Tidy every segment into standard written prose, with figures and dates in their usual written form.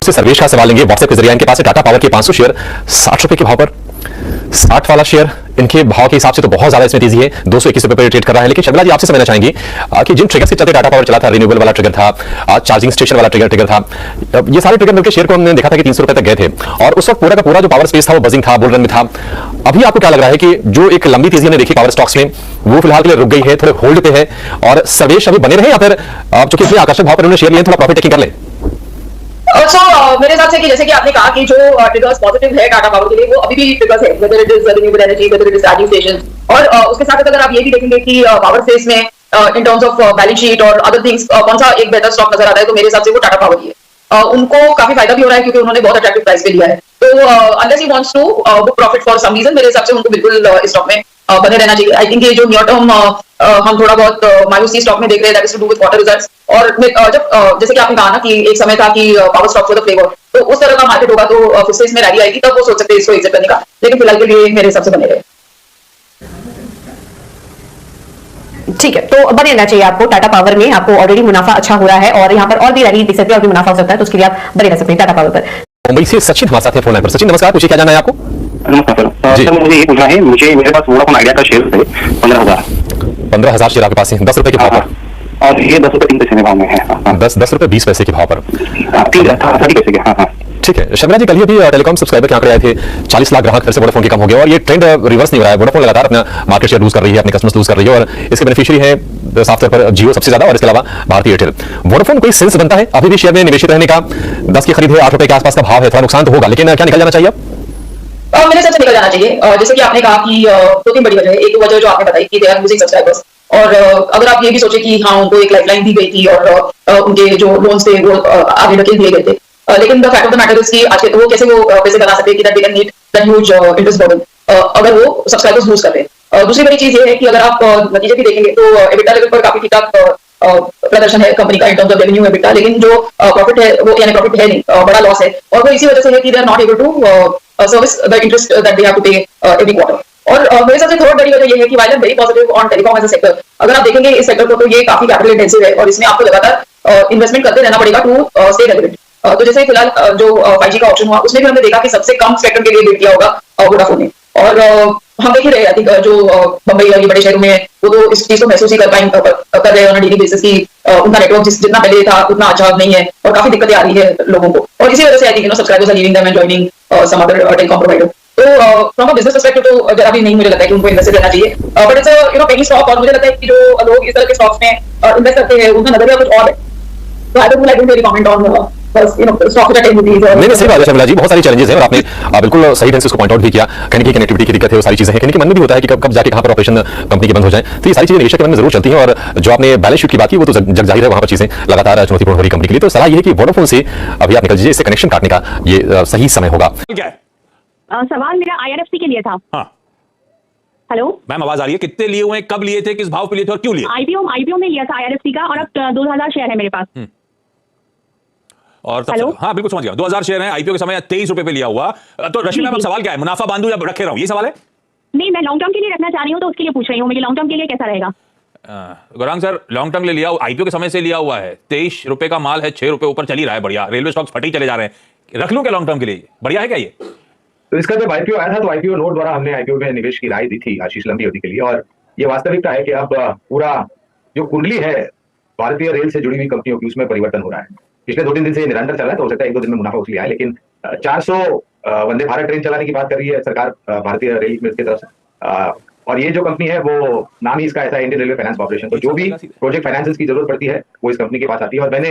आपसे सर्वेश का सवाल लेंगे व्हाट्सएप के जरिए। इनके पास है टाटा पावर के 500 शेयर 60 रुपए के भाव पर। 60 वाला शेयर इनके भाव के हिसाब से तो बहुत ज्यादा इसमें तेजी है, 221 रुपए पर ट्रेड कर रहा है। लेकिन शर्मिला जी आपसे समझना चाहेंगे कि जिन ट्रिगर्स के चलते टाटा पावर चला था, रिन्यूएबल वाला ट्रिगर था, चार्जिंग स्टेशन वाला ट्रिगर था, ये सारे ट्रिगर मिलकर शेयर को हमने देखा था कि 300 रुपए तक गए थे और उस वक्त पूरा का पूरा जो पावर स्पेस था वो बजिंग था, बुल रन में था। अभी आपको क्या लग रहा है कि जो एक लंबी तेजी हमने देखी पावर स्टॉक्स में वो फिलहाल के लिए रुक गई है, थोड़े होल्ड पे है और सर्वेश अभी बने रहे, या फिर चूंकि इतने आकर्षक भाव पर उन्होंने शेयर लिए थोड़ा प्रॉफिट टेकिंग कर ले? मेरे हिसाब से कि जैसे कि आपने कहा कि जो ट्रिगर्स पॉजिटिव है टाटा पावर के लिए वो अभी भी ट्रिगर्स है, whether it is renewable energy, whether it is charging station. और उसके साथ अगर आप ये भी देखेंगे कि पावर स्पेस में in terms of balance sheet और अदर थिंग्स कौन सा एक बेहतर स्टॉक नजर आता है, तो मेरे हिसाब से वो टाटा पावर ही है। उनको काफी फायदा भी हो रहा है क्योंकि उन्होंने बहुत अट्रैक्टिव प्राइस पे लिया है। तो unless he wants to book profit for some reason, मेरे हिसाब से उनको बिल्कुल इस स्टॉक में बने रहना चाहिए। आई थिंक ये जो नियर टर्म हम थोड़ा बहुत मायूसी स्टॉक में देख रहे हैं, that is to do with quarter results. और जब जैसे कि आपने कहा ना कि एक समय था कि power stock for the flavour, तो उस तरह का मार्केट होगा तो फिर से इसमें रैली आएगी, तब वो सोच सकते हैं इसको एग्जिट करने का। लेकिन फिलहाल के लिए मेरे हिसाब से बने रहे। ठीक है, तो बने रहना चाहिए आपको टाटा पावर में। आपको ऑलरेडी मुनाफा अच्छा हो रहा है और यहाँ पर और भी रैली दिख सकती है और भी मुनाफा हो सकता है, तो उसके लिए आप बने रह सकते हैं टाटा पावर पर। मुंबई से सचिन हमारे साथ हैं फोन लाइन पर। सचिन नमस्कार, पूछिए क्या जानना है आपको? नमस्कार सर, मुझे ये पूछना है, मेरे पास वोडाफोन आइडिया का शेयर थे 15,000। 15,000 शेयर आपके पास है 10 रुपए के भाव पर, और ये 10 रुपए 3 पैसे के भाव में है। 10 रुपए 20 पैसे के भाव पर, 30 पैसे के। हाँ। ठीक है शर्मिला जी, कल ही अभी टेलीकॉम सब्सक्राइबर के आंकड़े आए थे, 40 लाख ग्राहक फिर से वोडाफोन के कम हो गए और ये ट्रेंड रिवर्स नहीं हो रहा है। वोडाफोन लगातार अपना मार्केट शेयर लूज कर रही है, अपने कस्टमर्स लूज कर रही है और इसके बेनिफिशियरी है साफ तौर पर जियो सबसे ज्यादा और इसके अलावा भारतीय एयरटेल। वोडाफोन कोई सेंस बनता है अभी भी शेयर में निवेशित रहने का? 10 की खरीद है, 8 रुपए के आसपास का भाव है, थोड़ा नुकसान तो होगा, लेकिन क्या निकल जाना चाहिए? मेरे हिसाब से निकल जाना चाहिए। जैसे कि आपने कहा कि 2-3 बड़ी वजह है। एक वजह जो आपने बताई कि दे आर लूजिंग सब्सक्राइबर्स, और अगर आप ये भी सोचे कि हाँ उनको एक लाइफलाइन दी गई थी और उनके जो लोन्स थे वो आगे ढकेल दिए गए थे, लेकिन the fact of the matter is कि आज के वो कैसे वो पैसे बना सकते हैं कि that they can meet that huge interest burden अगर वो सब्सक्राइबर्स लूज कर रहे हैं। दूसरी बड़ी चीज ये है कि अगर आप नतीजे भी देखेंगे तो एबिटा लेवल पर काफी ठीक-ठाक प्रदर्शन है कंपनी का in terms of revenue EBITDA, लेकिन जो प्रॉफिट है वो यानी प्रॉफिट है नहीं, बड़ा लॉस है। और वो इसी वजह से है कि they are not able to service the interest that they have to pay every quarter. और मेरे हिसाब से थर्ड बड़ी वजह ये है कि while I am very positive on telecom as a sector, अगर आप देखेंगे इस सेक्टर को तो ये काफी कैपिटल इंटेंसिव है और इसमें आपको लगातार इन्वेस्टमेंट करते रहना पड़ेगा टू स्टे रेलेवेंट। तो जैसे फिलहाल जो 5G का ऑप्शन हुआ उसमें भी हमने देखा कि सबसे कम स्पेक्ट्रम के लिए बिड किया होगा वोडाफोन ने। और हम देख ही रहे हैं जो बंबई और ये बड़े शहरों में वो तो इस चीज को महसूस ही कर रहे हैं ऑन डेली बेसिस की उनका नेटवर्क जितना पहले था उतना अच्छा नहीं है और काफी दिक्कतें आ रही है लोगों को, और इसी वजह से I think subscribers are leaving them and joining some other telecom provider. तो फ्रॉम अ बिजनेस पर्सपेक्टिव तो जरा भी नहीं मुझे लगता है कि उनको इन्वेस्ट करना चाहिए, बट इट्स पेनी स्टॉक। और मुझे लगता है कि जो लोग इस तरह के स्टॉक्स में इन्वेस्ट करते हैं उनका नजरिया कुछ और है। तो I don't really comment on नहीं सही बात है शर्मिला जी, बहुत सारी चैलेंजेस हैं और आपने बिल्कुल सही ढंग से उसको पॉइंट आउट भी किया। कहीं की कनेक्टिविटी की दिक्कत है, वो सारी चीजें हैं, कहीं के मन में भी होता है कि कब जाके कहाँ पर ऑपरेशन कंपनी की बंद हो जाए, तो ये सारी चीजें निवेशक के मन में जरूर चलती हैं। और जो आपने बैलेंस शीट की बात की वो तो जग जाहिर है, वहां पर चीजें लगातार चुनौतीपूर्ण हो रही कंपनी के लिए। तो सलाह ये है कि वोडाफोन से अभी आप निकल जाइए, इससे कनेक्शन काटने का ये सही समय होगा। सवाल मेरा IRFC के लिए था। हाँ हेलो मैम, आवाज आ रही है? कितने लिए हुए, कब लिए थे, किस भाव पे लिए थे और क्यों लिए? आईपीओ में लिया था IRFC का और अब 2000 शेयर है मेरे पास। और हाँ बिल्कुल समझ गया, 2000 शेयर है, आईपीओ के समय 23 रुपए पे लिया हुआ। तो रश्मि मैम सवाल क्या है, मुनाफा बांधू या रखे रहूं, ये सवाल है? नहीं, मैं लॉन्ग टर्म के लिए रखना चाह रही हूँ तो उसके लिए पूछ रही हूँ, मेरे लॉन्ग टर्म के लिए कैसा रहेगा? गौरांग सर, लॉन्ग टर्म ले लिया, आईपीओ के समय से लिया हुआ है, 23 रुपए का माल है, 6 रुपए ऊपर चल ही रहा है, बढ़िया। रेलवे स्टॉक्स फटे चले जा रहे हैं, रख लूं क्या लॉन्ग टर्म के लिए? बढ़िया है क्या ये? तो इसका जब आईपीओ आया था तो आईपीओ नोट द्वारा हमने आईपीओ में निवेश की राय दी थी आशीष लंबी अवधि के लिए, और ये वास्तविकता है कि अब पूरा जो कुंडली है भारतीय रेल से जुड़ी हुई कंपनियों की उसमें परिवर्तन हो रहा है। पिछले 2-3 दिन से निरंतर चला है, तो हो सकता है 1-2 दिन में मुनाफा उसलिए आए, लेकिन 400 वंदे भारत ट्रेन चलाने की बात कर रही है सरकार भारतीय रेल की तरफ से। और ये जो कंपनी है वो नाम ही इसका ऐसा है, इंडियन रेलवे फाइनेंस कॉर्पोरेशन। तो जो भी प्रोजेक्ट फाइनेंस की जरूरत पड़ती है वो इस कंपनी के पास आती है। और मैंने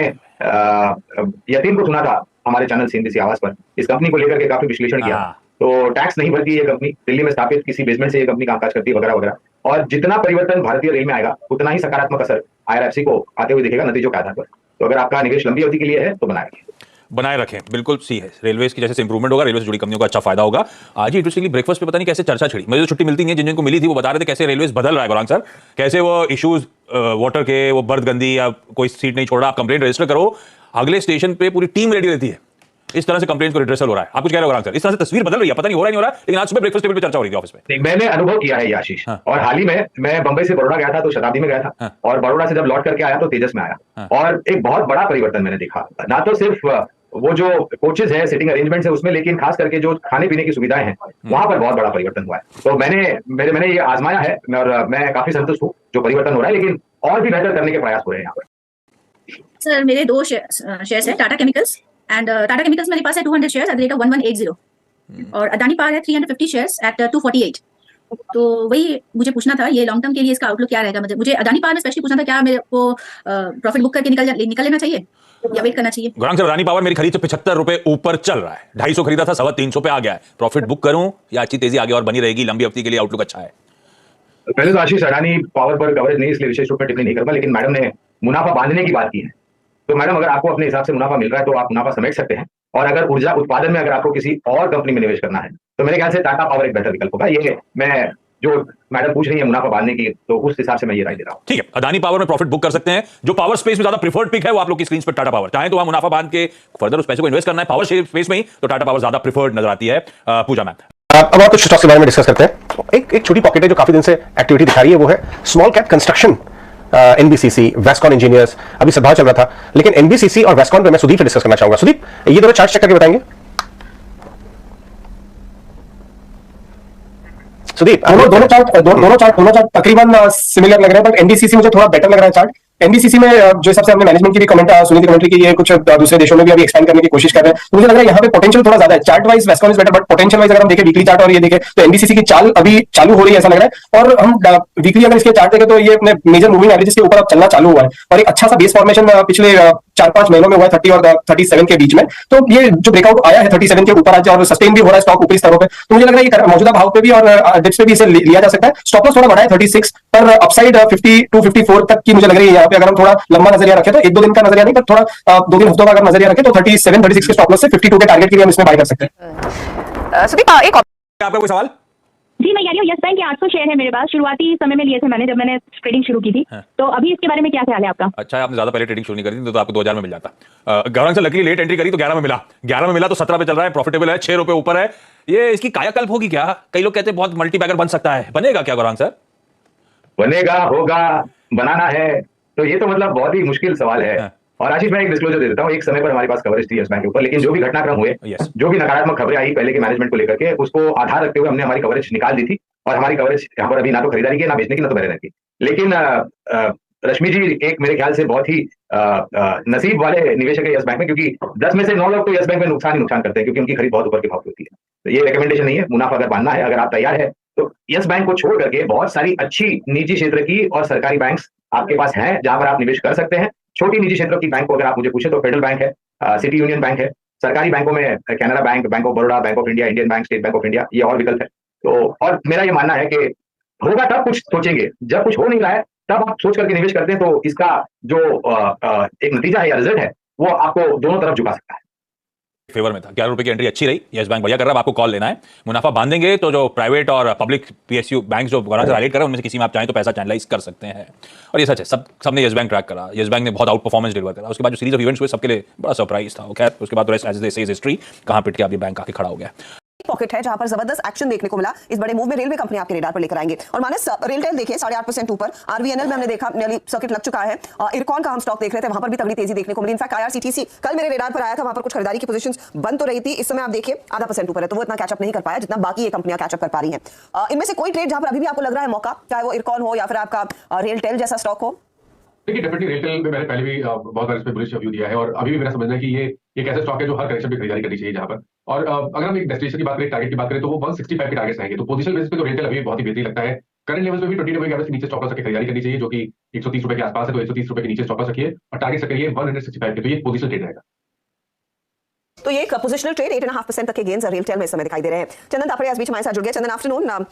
यतीन को सुना था हमारे चैनल सीएनबीसी आवाज पर, इस कंपनी को लेकर के काफी विश्लेषण किया। तो टैक्स नहीं भरती ये कंपनी, दिल्ली में स्थापित किसी बेसमेंट से ये कंपनी कामकाज करती है वगैरह वगैरह। और जितना परिवर्तन भारतीय रेल में आएगा उतना ही सकारात्मक असर IRFC को आते हुए दिखेगा नतीजों के आधार पर। तो अगर आपका निवेश लंबी अवधि के लिए है तो बनाए रखें, बिल्कुल सी है। रेलवे की जैसे इंप्रूवमेंट होगा, रेलवे से जुड़ी कंपनियों का अच्छा फायदा होगा। आज ही इंटरेस्टिंगली ब्रेकफास्ट पे पता नहीं कैसे चर्चा छिड़ी, मुझे तो छुट्टी मिलती नहीं है, जिनको मिली थी वो बता रहे थे कैसे रेलवे बदल रहा है गौरांग सर, कैसे वो इश्यूज वाटर के, वो बर्थ गंदी या कोई सीट नहीं छोड़ रहा, आप कंप्लेंट रजिस्टर करो, अगले स्टेशन पे पूरी टीम रेडी रहती है। इस तरह से कंप्लेंट को रिड्रेसल हो रहा है। आप कुछ कह रहे हो गौरांग सर, इस तरह से तस्वीर बदल रही है, पता नहीं हो रहा नहीं हो रहा, लेकिन आज सुबह ब्रेकफास्ट टेबल पे चर्चा हो रही थी ऑफिस में। मैंने अनुभव किया है ये आशीष। और हाल ही में मैं बंबई से बड़ौदा गया था तो शताब्दी में गया था, और बड़ौदा से जब लौट करके आया तो तेजस में आया, और एक बहुत बड़ा परिवर्तन मैंने देखा। ना तो सिर्फ वो जो कोचेज है, सिटिंग अरेंजमेंट है उसमें, लेकिन खास करके जो खाने पीने की सुविधाएं हैं वहां पर बहुत बड़ा परिवर्तन हुआ है। तो मैंने ये आजमाया है और मैं काफी संतुष्ट हूँ जो परिवर्तन हो रहा है, लेकिन और भी बेहतर करने के प्रयास हो रहे हैं यहाँ पर। सर मेरे 2 शेयर्स है Tata chemicals and Tata chemicals मेरे पास है 200 shares at the rate of 1180 और अदानी पावर है 350 शेयर्स एट 248। तो वही मुझे पूछना था, ये लॉन्ग टर्म के लिए इसका आउटलुक क्या रहेगा? मुझे अदानी पावर में स्पेशली पूछना था, क्या मेरे को प्रॉफिट बुक करके निकल लेना चाहिए या वेट करना चाहिए? गौरांग सर, अदानी पावर मेरी खरीद से 75 रुपए ऊपर चल रहा है, 250 खरीदा था, 350 पे आ गया है। प्रॉफिट बुक करूं या अच्छी तेजी आगे और बनी रहेगी, लंबी अवधि के लिए आउटलुक अच्छा है? पहले तो आशीष, अडानी पावर पर कवरेज नहीं इसलिए विशेष रूप में टिप्पणी नहीं करूंगा, लेकिन मैडम ने मुनाफा बांधने की बात की है। तो मैडम, अगर आपको अपने हिसाब से मुनाफा मिल रहा है तो आप मुनाफा समेट सकते हैं, और अगर ऊर्जा उत्पादन में अगर आपको किसी और कंपनी में निवेश करना है तो मेरे ख्याल से टाटा पावर एक बेहतर विकल्प होगा। ये मैं जो मैडम पूछ रही है मुनाफा बांधने की, तो उस हिसाब से मैं ये राय दे रहा हूँ। ठीक है, अदानी पावर में प्रॉफिट बुक कर सकते हैं। जो पावर स्पेस में ज्यादा प्रिफर्ड पिक है वो आप लोग की स्क्रीन पर टाटा पावर, चाहे तो वहां मुनाफा बांध के फर्दर उस पैसे को इन्वेस्ट करना है पावर स्पेस में ही, तो टाटा पावर ज्यादा प्रिफर्ड नजर आती है। पूजा मैम, अब और कुछ स्टॉक्स के बारे में डिस्कस करते हैं। एक छोटी पॉकेट है जो काफी दिन से एक्टिविटी दिखा रही है, वो है small cap construction. NBCC, Vascon engineers, अभी सद्भाव चल रहा था, लेकिन एनबीसीसी और वेस्कॉन पे मैं सुदीप से डिस्कस करना चाहूंगा। सुदीप, ये दोनों चार्ट चेक करके बताएंगे। सुदीप, दोनों चार्ट तकरीबन सिमिलर लग रहे हैं, बट एनबीसीसी मुझे थोड़ा बेटर लग रहा है चार्ट। एनबीसीसी में जो हिसाब से हमने मैनेजमेंट की भी कमेंट सुनी थी कमेंट्री की, ये कुछ दूसरे देशों में भी अभी एक्सपेंड करने की कोशिश कर रहे हैं, तो मुझे लग रहा है यहाँ पे पोटेंशियल थोड़ा ज्यादा है। Chart wise Vascon is better, but potential wise अगर हम देखें वीकली चार्ट और ये देखें तो एनबीसीसी की चाल अभी चालू हो रही है ऐसा लग रहा है। और हम वीकली अगर इसके चार्ट देखें तो ये अपने मेजर मूविंग एवरेजेस के ऊपर अब चलना चालू हुआ है, और एक अच्छा सा बेस फॉर्मेशन पिछले 4-5 महीनों में हुआ है 30 और 37 के बीच में। तो ये जो ब्रेकआउट आया है 37 के ऊपर आज और सस्टेन भी हो रहा है स्टॉक ऊपरी स्तरों पे, तो मुझे लग रहा है ये मौजूदा भाव पे भी और डिप्स पे भी इसे लिया जा सकता है। स्टॉप लॉस थोड़ा बड़ा है 36 पर, अपसाइड 52-54 तक की मुझे लग रही है यहाँ पे। अगर हम थोड़ा लंबा नजरिया रखें तो 1-2 दिन का नजरिया नहीं, पर थोड़ा 2-3 हफ्तों का अगर नजरिया रखें तो 37-36 के स्टॉप लॉस से 52 के टारगेट के लिए हम इसमें बाय कर सकते हैं। सुदीप, एक आपका कोई सवाल? जी मैं कह रही हूँ यस बैंक के 800 शेयर है मेरे पास, शुरुआती समय में लिए थे मैंने जब मैंने ट्रेडिंग शुरू की थी। तो अभी इसके बारे में क्या ख्याल है आपका? अच्छा, आपने ज्यादा पहले ट्रेडिंग शुरू नहीं करी थी तो आपको 2000 में मिल जाता। गौरांग से लकीली लेट एंट्री करी तो 11 में मिला, 11 में मिला तो 17 पे चल रहा है, प्रॉफिटेबल है, 6 रुपए ऊपर है। ये इसकी कायाकल्प होगी क्या? कई लोग कहते हैं बहुत मल्टीबैगर बन सकता है, बनेगा क्या गौरांग सर? बनेगा, होगा, बनाना है, तो ये तो मतलब बहुत ही मुश्किल सवाल है। और आशीष, मैं एक डिस्क्लोजर दे देता हूँ, एक समय पर हमारी पास कवरेज थी यस बैंक के ऊपर, लेकिन जो भी घटनाक्रम हुए, जो भी नकारात्मक खबरें आई पहले के मैनेजमेंट को लेकर के, उसको आधार रखते हुए हमने हमारी कवरेज निकाल दी थी, और हमारी कवरेज यहाँ पर अभी ना तो खरीदारी की, ना बेचने की, ना तो बेचने की। लेकिन रश्मि जी एक मेरे ख्याल से बहुत ही नसीब वाले निवेशक है यस बैंक में, क्योंकि 10 में से 9 लोग तो यस बैंक में नुकसान ही नुकसान करते हैं, क्योंकि उनकी खरीद बहुत ऊपर के भाव की होती है। तो ये रिकमेंडेशन नहीं है, मुनाफा अगर बांधना है, अगर आप तैयार है तो यस बैंक को छोड़ करके बहुत सारी अच्छी निजी क्षेत्र की और सरकारी बैंक्स आपके पास हैं जहां पर आप निवेश कर सकते हैं। छोटी निजी क्षेत्रों की बैंक को अगर आप मुझे पूछे तो फेडरल बैंक है, सिटी यूनियन बैंक है, सरकारी बैंकों में Canara bank, bank of Baroda, bank of India, Indian bank, state bank of India, ये और विकल्प है। तो और मेरा ये मानना है कि होगा तब कुछ सोचेंगे, जब कुछ हो नहीं रहा है तब आप सोच करके निवेश करते हैं, तो इसका जो एक नतीजा है या रिजल्ट है वो आपको दोनों तरफ झुका सकता है। फेवर में था, 11 रुपए की एंट्री अच्छी रही, यस बैंक बढ़िया कर रहा है, आपको कॉल लेना है। मुनाफा बांधेंगे तो जो प्राइवेट और पब्लिक पीएसयू बैंक जो गौरांग हाईलाइट कर रहे हैं उनमें से किसी में आप चाहें तो पैसा चैनलाइज कर सकते हैं। और ये सच है, सबने यस बैंक ट्रैक करा, यस बैंक ने बहुत आउट परफॉर्मेंस डिलीवर करा। उसके बाद जो सीरीज ऑफ इवेंट्स हुए सबके लिए बड़ा सरप्राइज था। खैर उसके बाद रेस्ट एज दे से हिस्ट्री, कहां पिट के आप ये बैंक आके खड़ा हो गया। पॉकेट है जहां पर जबरदस्त एक्शन देखने को मिला। इस बड़े मूव में रेलवे कंपनी आपके रेडार पर लेकर आएंगे। और मानस रेलटेल देखिए 8.5% ऊपर, आरवीएनएल में हमने देखा नियरली सर्किट लग चुका है। इरकॉन का हम स्टॉक देख रहे थे, वहां पर भी तगड़ी तेजी देखने को मिली। इनफैक्ट आईआरसीटीसी कल मेरे रेडार पर आया था, वहां पर कुछ खरीदारी की पोजीशंस बन तो रही थी, इस समय आप देखिए 0.5% ऊपर है, तो वो इतना कैचअप नहीं कर पाया जितना बाकी ये कंपनियां कैचअप कर पा रही हैं। इनमें से कोई ट्रेड जहां पर अभी भी आपको लग रहा है मौका, चाहे वो इरकॉन हो या फिर आपका रेलटेल जैसा स्टॉक हो? देखिए डेफिनेटली रेलटेल में मैंने पहले भी बहुत बार इस पे बुलिश व्यू दिया है, और अभी भी मेरा समझना है कि ये एक ऐसा स्टॉक है जो हर करेक्शन पे खरीदारी करनी चाहिए जहां पर। और अगर हम एक डेस्टिनेशन की बात करें, टारगेट की बात करें, तो वो 165 के टारगेट्स रहेंगे। तो पोजीशन बेसिस पे तो रेलटेल अभी बहुत ही बेहतरीन लगता है। करंट लेवल्स पे भी 20 डेज के नीचे स्टॉप लॉस की खरीदारी करनी चाहिए, जो कि 130 रुपए के आसपास है, तो 130 रुपए के नीचे स्टॉप लॉस रखिए और टारगेट से करिए 165 के, तो ये पोजीशन ट्रेड रहेगा। तो ये एक पोजिशनल ट्रेड 8.5% तक के गेन्स रेलटेल में इस समय दिखाई दे रहे हैं। चंदन तापड़े आज बीच हमारे साथ जुड़ गए। चंदन, आफ्टरनून।